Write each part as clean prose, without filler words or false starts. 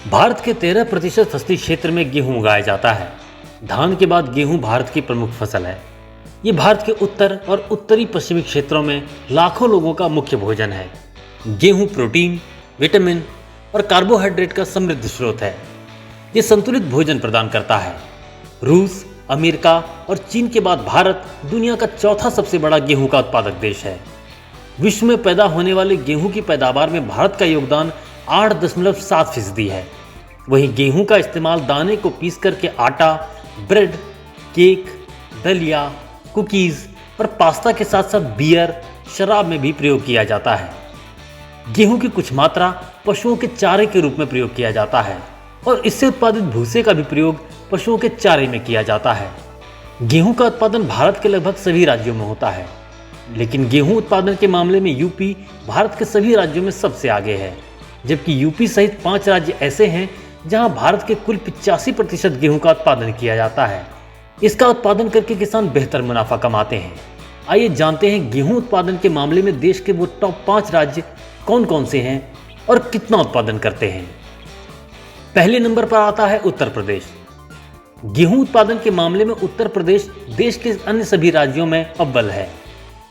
भारत के 13% फसली क्षेत्र में गेहूं उगाया जाता है। धान के बाद गेहूं भारत की प्रमुख फसल है। ये भारत के उत्तर और उत्तरी पश्चिमी क्षेत्रों में लाखों लोगों का मुख्य भोजन है। गेहूं प्रोटीन, विटामिन और कार्बोहाइड्रेट का समृद्ध स्रोत है। ये संतुलित भोजन प्रदान करता है। रूस, अमेरिका और चीन के बाद भारत दुनिया का चौथा सबसे बड़ा गेहूं का उत्पादक देश है। विश्व में पैदा होने वाले गेहूं की पैदावार में भारत का योगदान 8.7% है। वहीं गेहूं का इस्तेमाल दाने को पीस करके आटा, ब्रेड, केक, दलिया, कुकीज और पास्ता के साथ साथ बियर, शराब में भी प्रयोग किया जाता है। गेहूं की कुछ मात्रा पशुओं के चारे के रूप में प्रयोग किया जाता है और इससे उत्पादित भूसे का भी प्रयोग पशुओं के चारे में किया जाता है। गेहूं का उत्पादन भारत के लगभग सभी राज्यों में होता है, लेकिन गेहूं उत्पादन के मामले में यूपी भारत के सभी राज्यों में सबसे आगे है, जबकि यूपी सहित 5 राज्य ऐसे हैं जहां भारत के कुल 85% गेहूं का उत्पादन किया जाता है। इसका उत्पादन करके किसान बेहतर मुनाफा कमाते हैं। आइए जानते हैं गेहूं उत्पादन के मामले में देश के वो टॉप 5 राज्य कौन कौन से हैं और कितना उत्पादन करते हैं। पहले नंबर पर आता है उत्तर प्रदेश। गेहूं उत्पादन के मामले में उत्तर प्रदेश देश के अन्य सभी राज्यों में अव्वल है।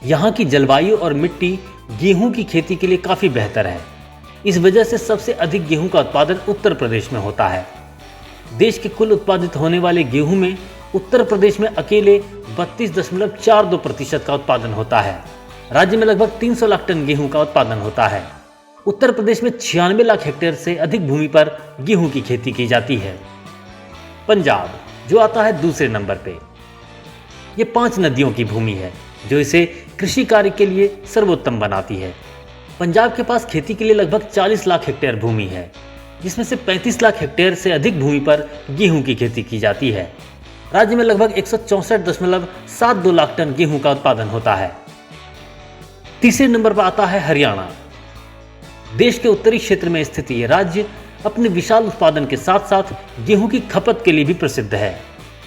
यहाँ की जलवायु और मिट्टी गेहूं की खेती के लिए काफी बेहतर है। इस वजह से सबसे अधिक गेहूं का उत्पादन उत्तर प्रदेश में होता है। देश के कुल उत्पादित होने वाले गेहूं में उत्तर प्रदेश में अकेले 32.42% का उत्पादन होता है। राज्य में लगभग 300 लाख टन गेहूं का उत्पादन होता है। उत्तर प्रदेश में 96 लाख हेक्टेयर से अधिक भूमि पर गेहूं की खेती की जाती है। पंजाब, जो आता है दूसरे नंबर पे, ये 5 नदियों की भूमि है जो इसे कृषि कार्य के लिए सर्वोत्तम बनाती है। पंजाब के पास खेती के लिए लगभग 40 लाख हेक्टेयर भूमि है, जिसमें से 35 लाख हेक्टेयर से अधिक भूमि पर गेहूं की खेती की जाती है। राज्य में लगभग 164.72 लाख टन गेहूं का उत्पादन होता है। तीसरे नंबर पर आता है हरियाणा। देश के उत्तरी क्षेत्र में स्थित ये राज्य अपने विशाल उत्पादन के साथ साथ गेहूं की खपत के लिए भी प्रसिद्ध है।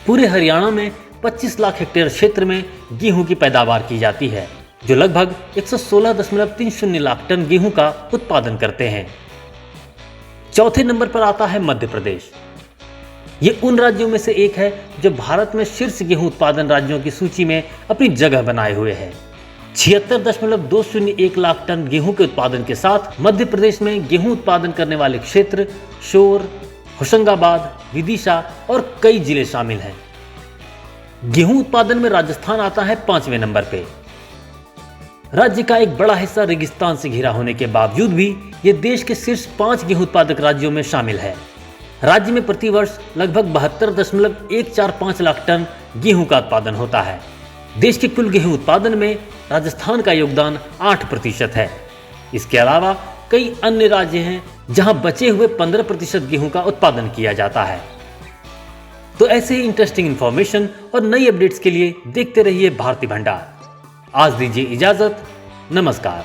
पूरे हरियाणा में 25 लाख हेक्टेयर क्षेत्र में गेहूं की पैदावार की जाती है, जो लगभग 116.30 लाख टन गेहूं का उत्पादन करते हैं। चौथे नंबर पर आता है मध्य प्रदेश। ये उन राज्यों में से एक है जो भारत में शीर्ष गेहूं उत्पादन राज्यों की सूची में अपनी जगह बनाए हुए है। 76.201 लाख टन गेहूं के उत्पादन के साथ मध्य प्रदेश में गेहूं उत्पादन करने वाले क्षेत्र शोर, होशंगाबाद, विदिशा और कई जिले शामिल हैं। गेहूं उत्पादन में राजस्थान आता है 5वें नंबर पे। राज्य का एक बड़ा हिस्सा रेगिस्तान से घिरा होने के बावजूद भी ये देश के शीर्ष 5 गेहूं उत्पादक राज्यों में शामिल है। राज्य में प्रति वर्ष लगभग 72.145 लाख टन गेहूं का उत्पादन होता है। देश के कुल गेहूं उत्पादन में राजस्थान का योगदान 8% है। इसके अलावा कई अन्य राज्य हैं जहां बचे हुए 15% गेहूं का उत्पादन किया जाता है। तो ऐसे ही इंटरेस्टिंग इंफॉर्मेशन और नई अपडेट्स के लिए देखते रहिए भारती भंडार। आज दीजिए इजाजत। नमस्कार।